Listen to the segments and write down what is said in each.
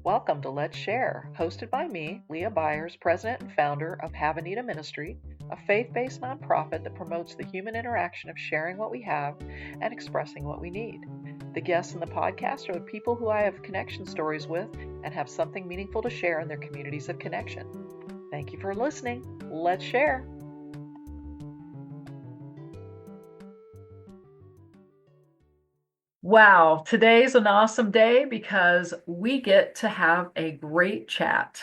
Welcome to Let's Share, hosted by me, Leah Byers, president and founder of Have Anita Ministry, a faith-based nonprofit that promotes the human interaction of sharing what we have and expressing what we need. The guests in the podcast are the people who I have connection stories with and have something meaningful to share in their communities of connection. Thank you for listening. Let's share. Wow, today's an awesome day because we get to have a great chat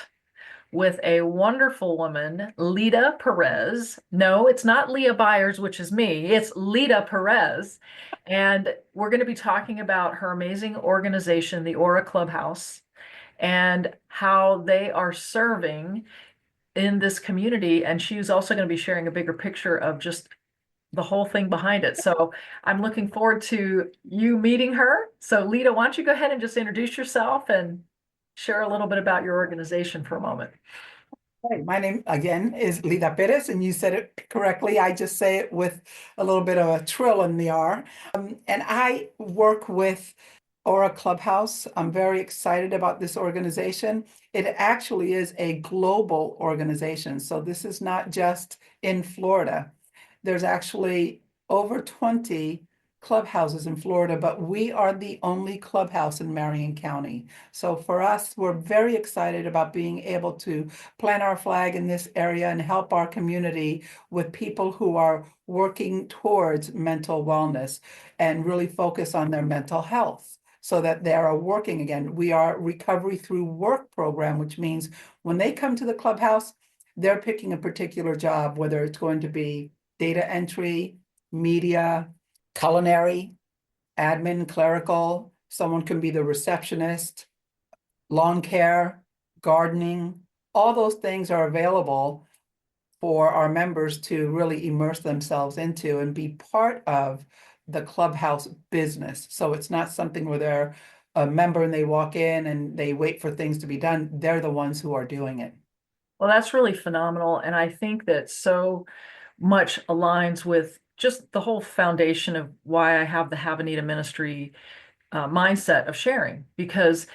with a wonderful woman, Lita Perez. No, it's not Leah Byers, which is me. It's Lita Perez. And we're going to be talking about her amazing organization, the Aura Clubhouse, and how they are serving in this community. And she's also going to be sharing a bigger picture of just the whole thing behind it. So I'm looking forward to you meeting her. So Lita, why don't you go ahead and just introduce yourself and share a little bit about your organization for a moment. Hi, my name again is Lita Perez, and you said it correctly. I just say it with a little bit of a trill in the R. And I work with Aura Clubhouse. I'm very excited about this organization. It actually is a global organization. So this is not just in Florida. There's actually over 20 clubhouses in Florida, but we are the only clubhouse in Marion County. So for us, we're very excited about being able to plant our flag in this area and help our community with people who are working towards mental wellness and really focus on their mental health so that they are working again. We are Recovery Through Work program, which means when they come to the clubhouse, they're picking a particular job, whether it's going to be data entry, media, culinary, admin, clerical. Someone can be the receptionist, lawn care, gardening. All those things are available for our members to really immerse themselves into and be part of the clubhouse business. So it's not something where they're a member and they walk in and they wait for things to be done. They're the ones who are doing it. Well, that's really phenomenal. And I think that so much aligns with just the whole foundation of why I have the Have Anita Ministry mindset of sharing, because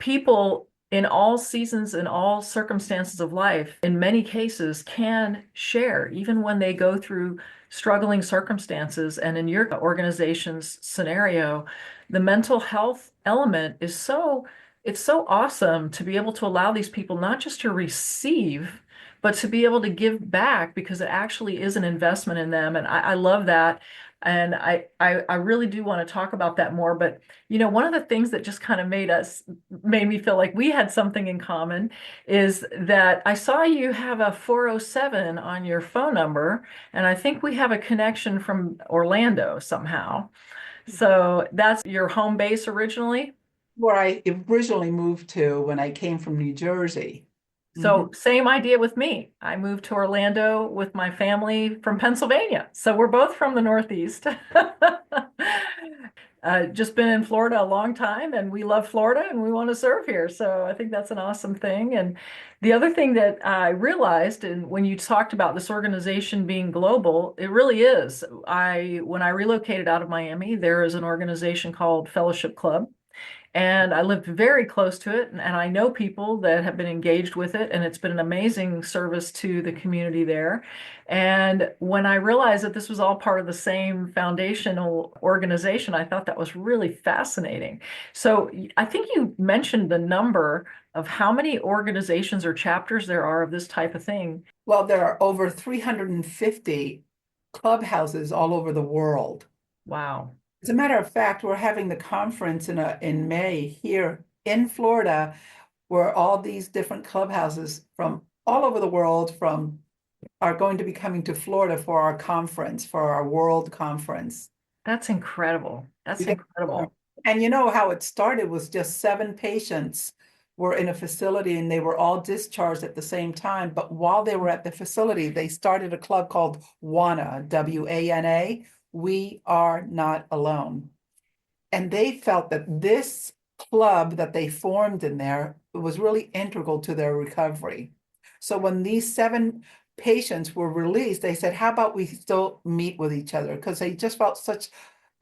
people in all seasons and all circumstances of life, in many cases, can share, even when they go through struggling circumstances. And in your organization's scenario, the mental health element is it's so awesome to be able to allow these people not just to receive, but to be able to give back because it actually is an investment in them. And I love that. And I really do want to talk about that more. But, one of the things that just kind of made me feel like we had something in common is that I saw you have a 407 on your phone number, and I think we have a connection from Orlando somehow. So that's your home base originally? Where I originally moved to when I came from New Jersey. So same idea with me. I moved to Orlando with my family from Pennsylvania. So we're both from the Northeast. Just been in Florida a long time and we love Florida and we want to serve here. So I think that's an awesome thing. And the other thing that I realized, and when you talked about this organization being global, it really is. When I relocated out of Miami, there is an organization called Fellowship Club. And I lived very close to it, and I know people that have been engaged with it, and it's been an amazing service to the community there. And when I realized that this was all part of the same foundational organization, I thought that was really fascinating. So I think you mentioned the number of how many organizations or chapters there are of this type of thing. Well, there are over 350 clubhouses all over the world. Wow. As a matter of fact, we're having the conference in May here in Florida, where all these different clubhouses from all over the world are going to be coming to Florida for our conference, for our world conference. That's incredible. That's incredible. And you know how it started was just 7 patients were in a facility and they were all discharged at the same time. But while they were at the facility, they started a club called WANA, WANA. We are not alone. And they felt that this club that they formed in there was really integral to their recovery. So when these 7 patients were released, they said, how about we still meet with each other? Because they just felt such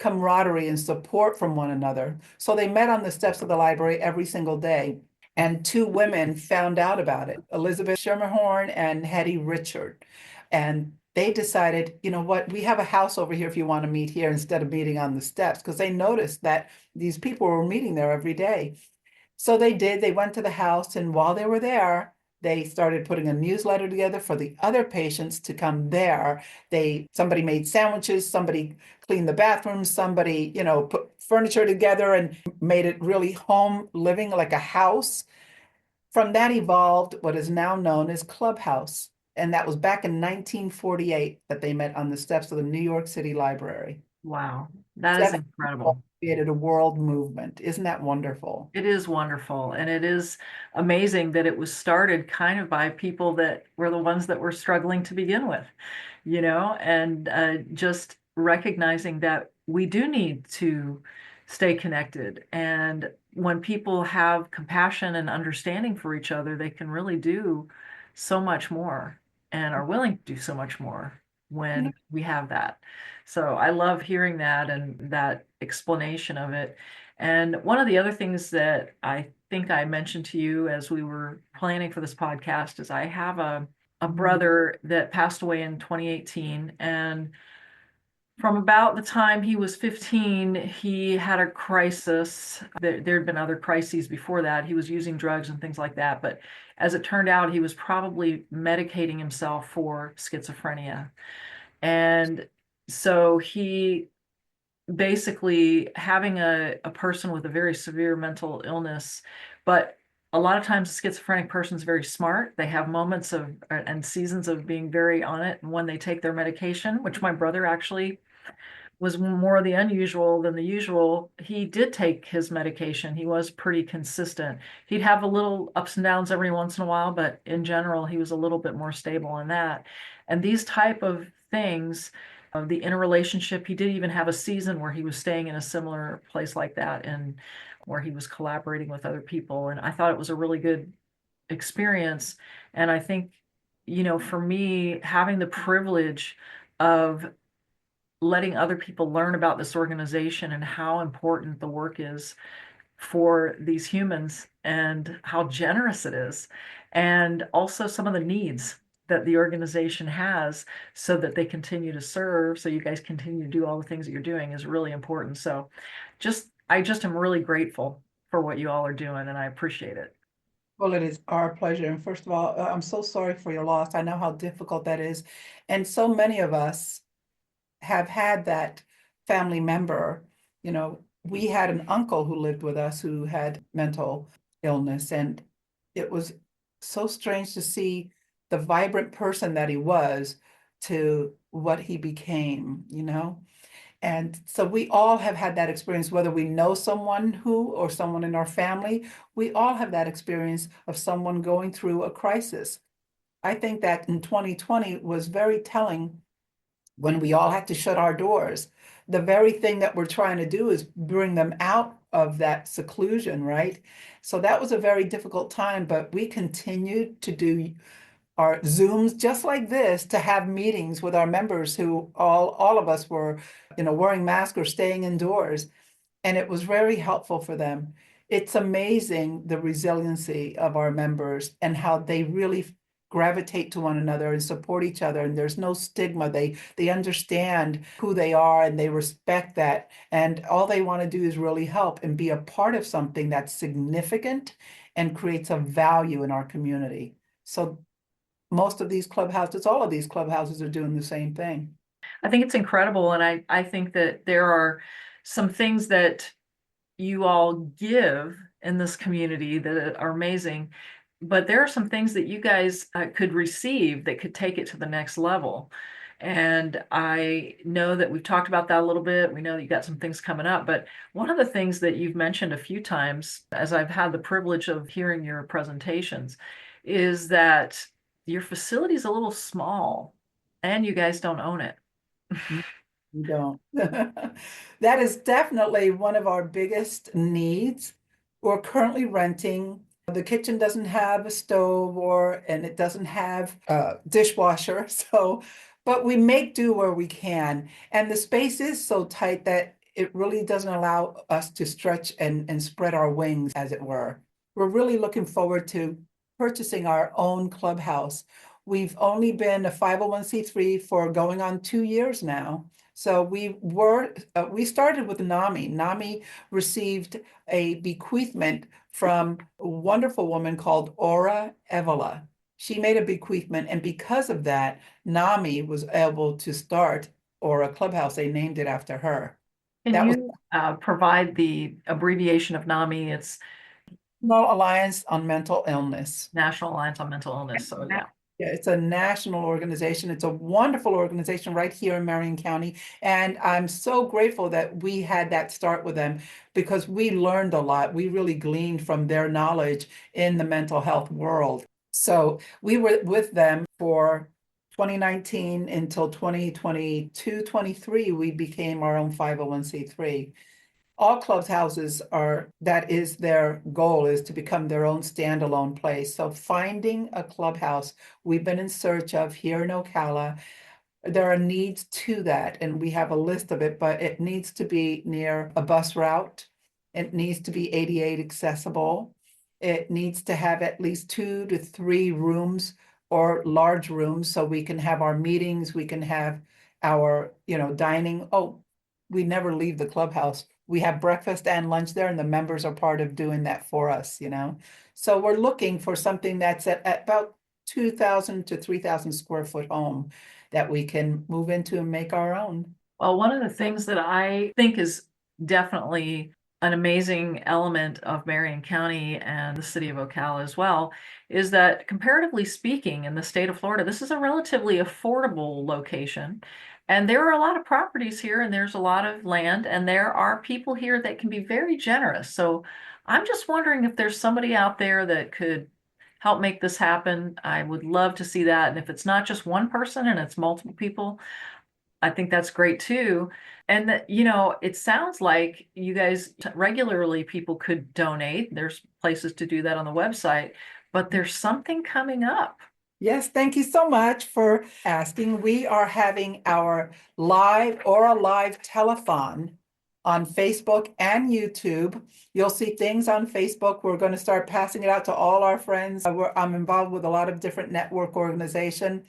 camaraderie and support from one another. So they met on the steps of the library every single day. And two women found out about it, Elizabeth Schermerhorn and Hetty Richard. And they decided, you know what, we have a house over here if you want to meet here instead of meeting on the steps, because they noticed that these people were meeting there every day. So they did, they went to the house, and while they were there, they started putting a newsletter together for the other patients to come there. Somebody made sandwiches, somebody cleaned the bathrooms, somebody, put furniture together and made it really home living like a house. From that evolved what is now known as Clubhouse. And that was back in 1948 that they met on the steps of the New York City Library. Wow, that is 7 incredible. created a world movement. Isn't that wonderful? It is wonderful. And it is amazing that it was started kind of by people that were the ones that were struggling to begin with, and just recognizing that we do need to stay connected. And when people have compassion and understanding for each other, they can really do so much more and are willing to do so much more You know, when we have that. So I love hearing that and that explanation of it. And one of the other things that I think I mentioned to you as we were planning for this podcast is I have a brother that passed away in 2018. And from about the time he was 15, he had a crisis. There had been other crises before that. He was using drugs and things like that. But as it turned out, he was probably medicating himself for schizophrenia. And so he basically having a person with a very severe mental illness, but a lot of times a schizophrenic person is very smart. They have moments of and seasons of being very on it when they take their medication, which my brother actually was more the unusual than the usual. He did take his medication. He was pretty consistent. He'd have a little ups and downs every once in a while, but in general, he was a little bit more stable in that. And these type of things, the interrelationship, he did even have a season where he was staying in a similar place like that and where he was collaborating with other people. And I thought it was a really good experience. And I think, for me, having the privilege of letting other people learn about this organization and how important the work is for these humans and how generous it is, and also some of the needs that the organization has so that they continue to serve, so you guys continue to do all the things that you're doing is really important. So I just am really grateful for what you all are doing, and I appreciate it. Well, it is our pleasure. And first of all, I'm so sorry for your loss. I know how difficult that is. And so many of us have had that family member. We had an uncle who lived with us who had mental illness, and it was so strange to see the vibrant person that he was to what he became. And so we all have had that experience, whether we know someone who or someone in our family, we all have that experience of someone going through a crisis. I think that in 2020 was very telling when we all had to shut our doors. The very thing that we're trying to do is bring them out of that seclusion, right? So that was a very difficult time, but we continued to do our Zooms just like this to have meetings with our members who all of us were, wearing masks or staying indoors. And it was very helpful for them. It's amazing the resiliency of our members and how they really gravitate to one another and support each other. And there's no stigma. They understand who they are and they respect that. And all they want to do is really help and be a part of something that's significant and creates a value in our community. So most of these clubhouses, all of these clubhouses are doing the same thing. I think it's incredible, and I think that there are some things that you all give in this community that are amazing, but there are some things that you guys could receive that could take it to the next level. And I know that we've talked about that a little bit. We know that you got some things coming up, but one of the things that you've mentioned a few times as I've had the privilege of hearing your presentations is that your facility is a little small and you guys don't own it. We don't. That is definitely one of our biggest needs. We're currently renting. The kitchen doesn't have a stove and it doesn't have a dishwasher. So, but we make do where we can. And the space is so tight that it really doesn't allow us to stretch and spread our wings, as it were. we're really looking forward to purchasing our own clubhouse. We've only been a 501c3 for going on 2 years now. So we started with NAMI. NAMI received a bequeathment from a wonderful woman called Aura Evola. She made a bequeathment, and because of that, NAMI was able to start Aura Clubhouse. They named it after her. Can That was you provide the abbreviation of NAMI? It's National Alliance on Mental Illness. National Alliance on Mental Illness. So yeah. Yeah, it's a national organization. It's a wonderful organization right here in Marion County. And I'm so grateful that we had that start with them because we learned a lot. We really gleaned from their knowledge in the mental health world. So we were with them for 2019 until 2022, 23, we became our own 501c3. All clubhouses that is their goal, is to become their own standalone place. So finding a clubhouse we've been in search of here in Ocala, there are needs to that, and we have a list of it, but it needs to be near a bus route. It needs to be ADA accessible. It needs to have at least 2 to 3 rooms or large rooms so we can have our meetings, we can have our, dining. Oh, we never leave the clubhouse. We have breakfast and lunch there, and the members are part of doing that for us, So we're looking for something that's at about 2,000 to 3,000 square foot home that we can move into and make our own. Well, one of the things that I think is definitely an amazing element of Marion County and the city of Ocala as well is that, comparatively speaking, in the state of Florida, this is a relatively affordable location. And there are a lot of properties here, and there's a lot of land, and there are people here that can be very generous. So I'm just wondering if there's somebody out there that could help make this happen. I would love to see that. And if it's not just one person and it's multiple people, I think that's great too. And that, it sounds like you guys regularly, people could donate. There's places to do that on the website, but there's something coming up. Yes, thank you so much for asking. We are having our live telethon on Facebook and YouTube. You'll see things on Facebook. We're going to start passing it out to all our friends. I'm involved with a lot of different network organizations.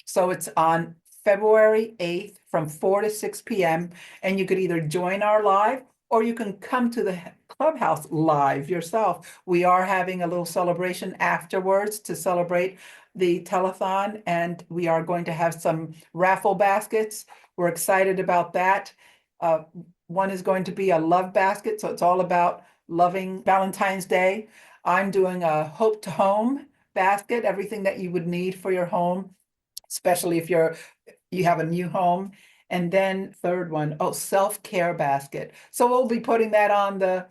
So it's on February 8th from 4 to 6 p.m. And you could either join our live or you can come to the clubhouse live yourself. We are having a little celebration afterwards to celebrate the telethon, and we are going to have some raffle baskets. We're excited about that. One is going to be a love basket, so it's all about loving Valentine's Day. I'm doing a Hope to Home basket, everything that you would need for your home, especially if you have a new home. And then third one, self-care basket. So we'll be putting that on the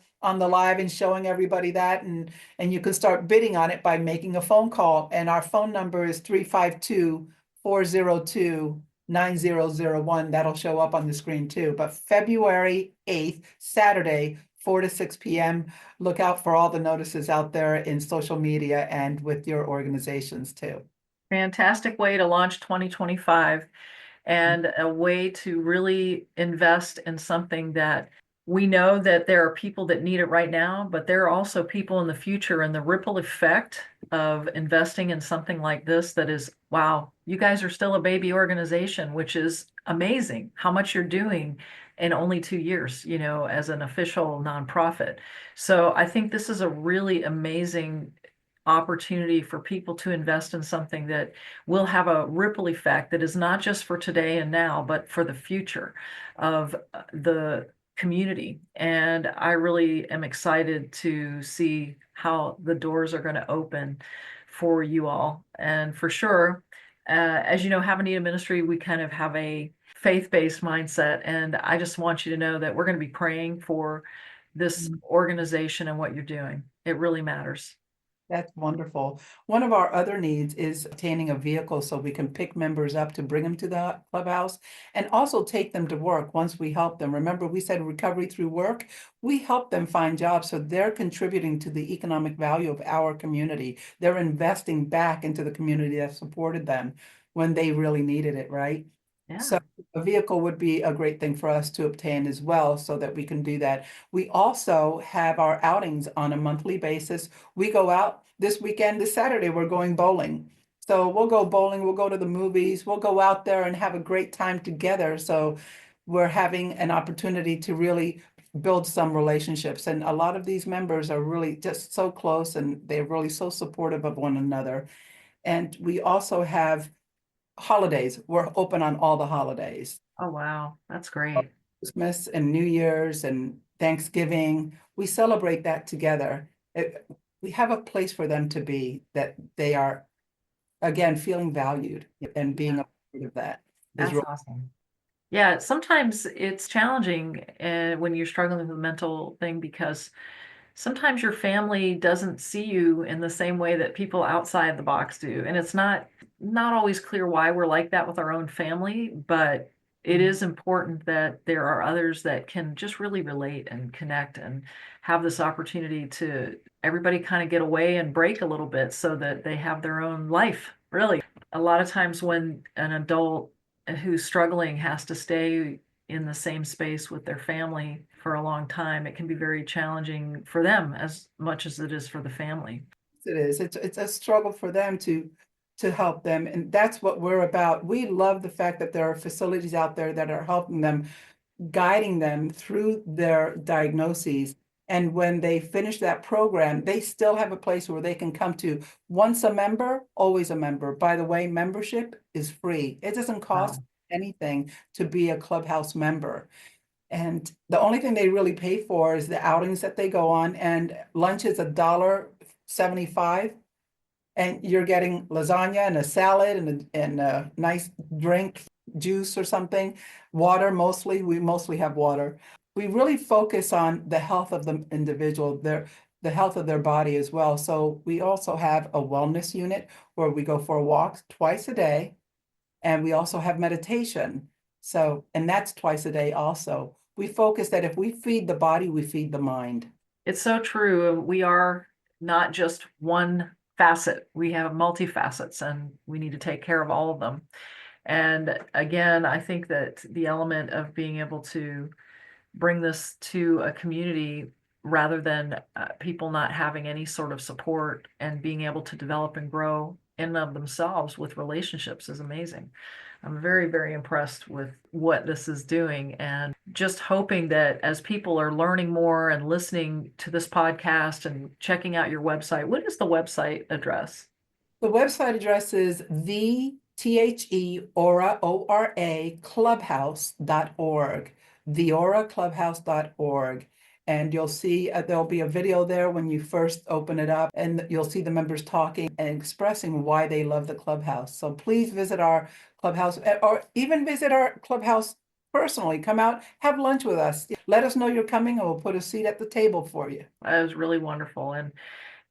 live and showing everybody that, and you can start bidding on it by making a phone call. And our phone number is 352-402-9001. That'll show up on the screen too. But February 8th, Saturday, 4 to 6 p.m. Look out for all the notices out there in social media and with your organizations too. Fantastic way to launch 2025 and a way to really invest in something that we know that there are people that need it right now, but there are also people in the future, and the ripple effect of investing in something like this that is, wow, you guys are still a baby organization, which is amazing how much you're doing in only 2 years, as an official nonprofit. So I think this is a really amazing opportunity for people to invest in something that will have a ripple effect that is not just for today and now, but for the future of the community. And I really am excited to see how the doors are going to open for you all. And for sure, as you know, Have a Need Ministry, we kind of have a faith-based mindset. And I just want you to know that we're going to be praying for this organization and what you're doing. It really matters. That's wonderful. One of our other needs is obtaining a vehicle so we can pick members up to bring them to the clubhouse and also take them to work once we help them. Remember, we said recovery through work. We help them find jobs, so they're contributing to the economic value of our community. They're investing back into the community that supported them when they really needed it, right? Yeah. So a vehicle would be a great thing for us to obtain as well so that we can do that. We also have our outings on a monthly basis. We go out this weekend, this Saturday, we're going bowling. So we'll go bowling, we'll go to the movies, we'll go out there and have a great time together. So we're having an opportunity to really build some relationships. And a lot of these members are really just so close and they're really so supportive of one another. And we also have holidays. We're open on all the holidays. Oh, wow. That's great. Christmas and New Year's and Thanksgiving. We celebrate that together. We have a place for them to be that they are, again, feeling valued and being a part of that is That's real. awesome. Yeah, sometimes it's challenging when you're struggling with a mental thing because sometimes your family doesn't see you in the same way that people outside the box do. And it's not always clear why we're like that with our own family, but it is important that there are others that can just really relate and connect and have this opportunity to everybody kind of get away and break a little bit so that they have their own life, really. A lot of times when an adult who's struggling has to stay in the same space with their family for a long time, it can be very challenging for them as much as it is for the family. It is. It's a struggle for them to help them. And that's what we're about. We love the fact that there are facilities out there that are helping them, guiding them through their diagnoses. And when they finish that program, they still have a place where they can come to once a member, always a member. By the way, membership is free. It doesn't cost Wow. anything to be a Clubhouse member. And the only thing they really pay for is the outings that they go on, and lunch is $1.75. And you're getting lasagna and a salad and a nice drink, juice or something, water mostly. We mostly have water. We really focus on the health of the individual, the health of their body as well. So we also have a wellness unit where we go for walks twice a day, and we also have meditation. So, and that's twice a day also. We focus that if we feed the body, we feed the mind. It's so true. We are not just one facet. We have multifacets and we need to take care of all of them. And again, I think that the element of being able to bring this to a community rather than people not having any sort of support and being able to develop and grow in and of themselves with relationships is amazing. I'm very, very impressed with what this is doing and just hoping that as people are learning more and listening to this podcast and checking out your website, what is the website address? The website address is Aura, O-R-A, clubhouse.org, theauraclubhouse.org. And you'll see there'll be a video there when you first open it up, and you'll see the members talking and expressing why they love the clubhouse. So please visit our clubhouse or even visit our clubhouse personally. Come out, have lunch with us. Let us know you're coming, and we'll put a seat at the table for you. That was really wonderful. And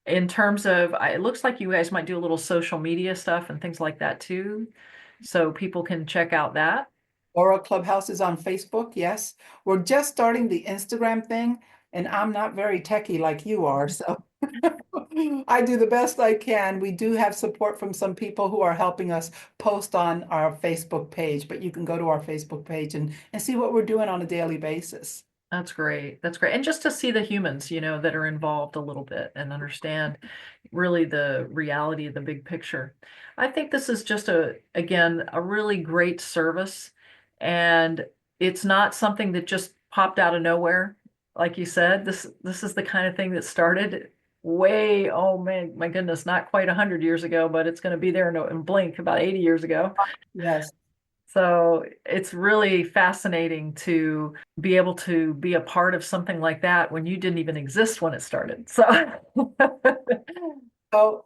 in terms of, it looks like you guys might do a little social media stuff and things like that too. So people can check out that. Aura Clubhouse is on Facebook, yes. We're just starting the Instagram thing, and I'm not very techie like you are, so I do the best I can. We do have support from some people who are helping us post on our Facebook page, but you can go to our Facebook page and see what we're doing on a daily basis. That's great. That's great. And just to see the humans, that are involved a little bit and understand really the reality of the big picture. I think this is just again, a really great service. And it's not something that just popped out of nowhere. Like you said, this is the kind of thing that started way, oh man, my goodness, not quite 100 years ago, but it's going to be there in blink about 80 years ago. Yes. So it's really fascinating to be able to be a part of something like that when you didn't even exist when it started. So So,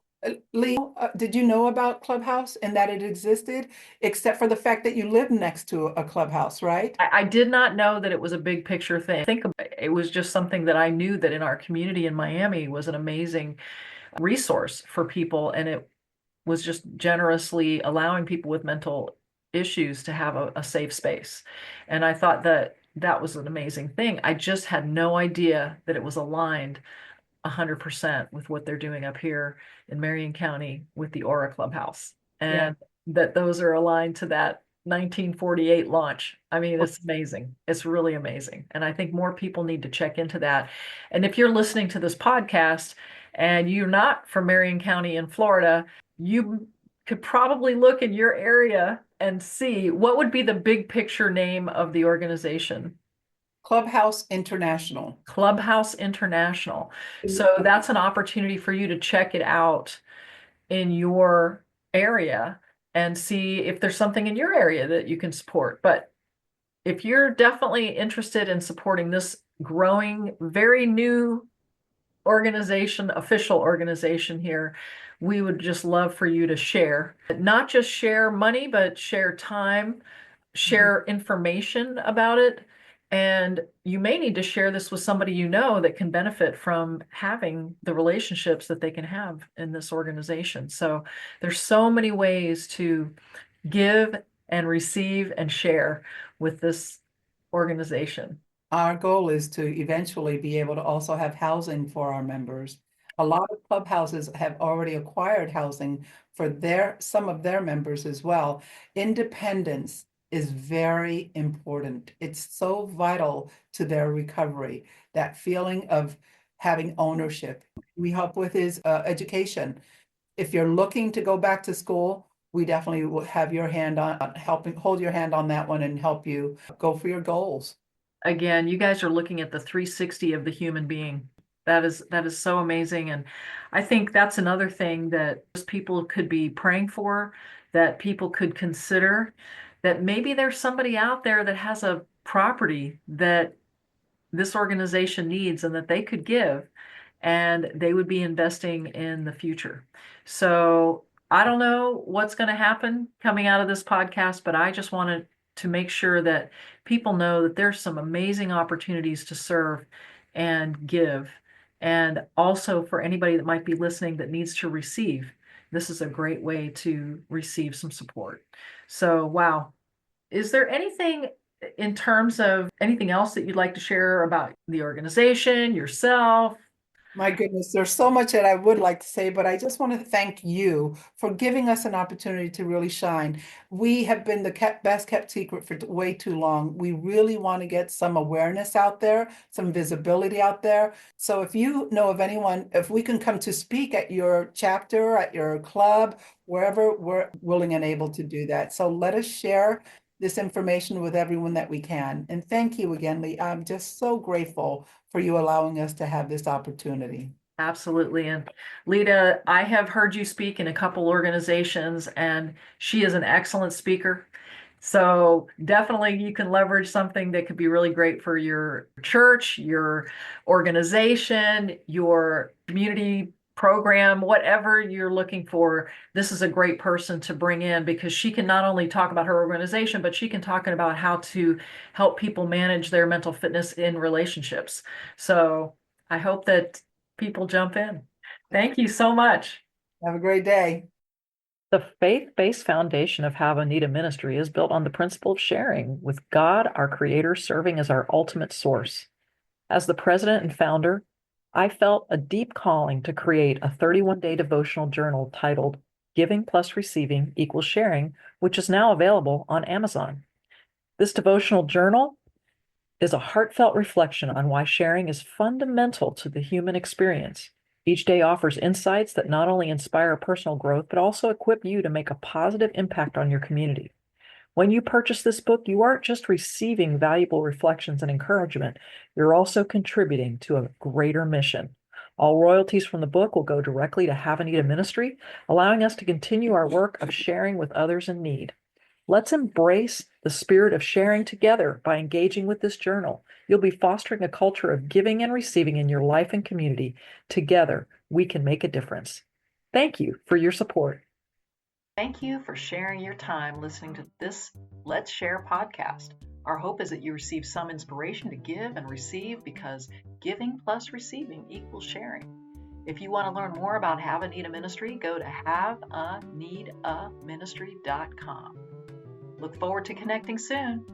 Lee, did you know about Clubhouse and that it existed, except for the fact that you live next to a clubhouse, right? I did not know that it was a big picture thing. I think it was just something that I knew that in our community in Miami was an amazing resource for people, and it was just generously allowing people with mental issues to have a safe space. And I thought that that was an amazing thing. I just had no idea that it was aligned 100% with what they're doing up here in Marion County with the Aura Clubhouse, Yeah. and that those are aligned to that 1948 launch. I mean, it's amazing. It's really amazing. And I think more people need to check into that. And if you're listening to this podcast and you're not from Marion County in Florida, you could probably look in your area and see what would be the big picture name of the organization. Clubhouse International. Clubhouse International. So that's an opportunity for you to check it out in your area and see if there's something in your area that you can support. But if you're definitely interested in supporting this growing, very new organization, official organization here, we would just love for you to share, not just share money, but share time, share information about it. And you may need to share this with somebody you know that can benefit from having the relationships that they can have in this organization. So there's so many ways to give and receive and share with this organization. Our goal is to eventually be able to also have housing for our members. A lot of clubhouses have already acquired housing for some of their members as well. Independence is very important. It's so vital to their recovery, that feeling of having ownership. We help with is education. If you're looking to go back to school, we definitely will have your hand on helping, hold your hand on that one and help you go for your goals. Again, you guys are looking at the 360 of the human being. That is so amazing. And I think that's another thing that people could be praying for, that people could consider, that maybe there's somebody out there that has a property that this organization needs and that they could give, and they would be investing in the future. So I don't know what's going to happen coming out of this podcast, but I just wanted to make sure that people know that there's some amazing opportunities to serve and give. And also for anybody that might be listening that needs to receive, this is a great way to receive some support. So, wow. Is there anything in terms of anything else that you'd like to share about the organization, yourself? My goodness, there's so much that I would like to say, but I just want to thank you for giving us an opportunity to really shine. We have been the best kept secret for way too long. We really want to get some awareness out there, some visibility out there. So if you know of anyone, if we can come to speak at your chapter, at your club, wherever, we're willing and able to do that. So let us share this information with everyone that we can. And thank you again, Lee. I'm just so grateful for you allowing us to have this opportunity. Absolutely. And Lita, I have heard you speak in a couple organizations, and she is an excellent speaker. So definitely you can leverage something that could be really great for your church, your organization, your community program, whatever you're looking for. This is a great person to bring in because she can not only talk about her organization, but she can talk about how to help people manage their mental fitness in relationships. So I hope that people jump in. Thank you so much. Have a great day. The faith-based foundation of Have a Nita Ministry is built on the principle of sharing, with God, our Creator, serving as our ultimate source. As the president and founder, I felt a deep calling to create a 31-day devotional journal titled Giving Plus Receiving Equals Sharing, which is now available on Amazon. This devotional journal is a heartfelt reflection on why sharing is fundamental to the human experience. Each day offers insights that not only inspire personal growth, but also equip you to make a positive impact on your community. When you purchase this book, you aren't just receiving valuable reflections and encouragement, you're also contributing to a greater mission. All royalties from the book will go directly to Have a Nita Ministry, allowing us to continue our work of sharing with others in need. Let's embrace the spirit of sharing together by engaging with this journal. You'll be fostering a culture of giving and receiving in your life and community. Together, we can make a difference. Thank you for your support. Thank you for sharing your time listening to this Let's Share podcast. Our hope is that you receive some inspiration to give and receive, because giving plus receiving equals sharing. If you want to learn more about Have a Nita Ministry, go to haveanitaministry.com. Look forward to connecting soon.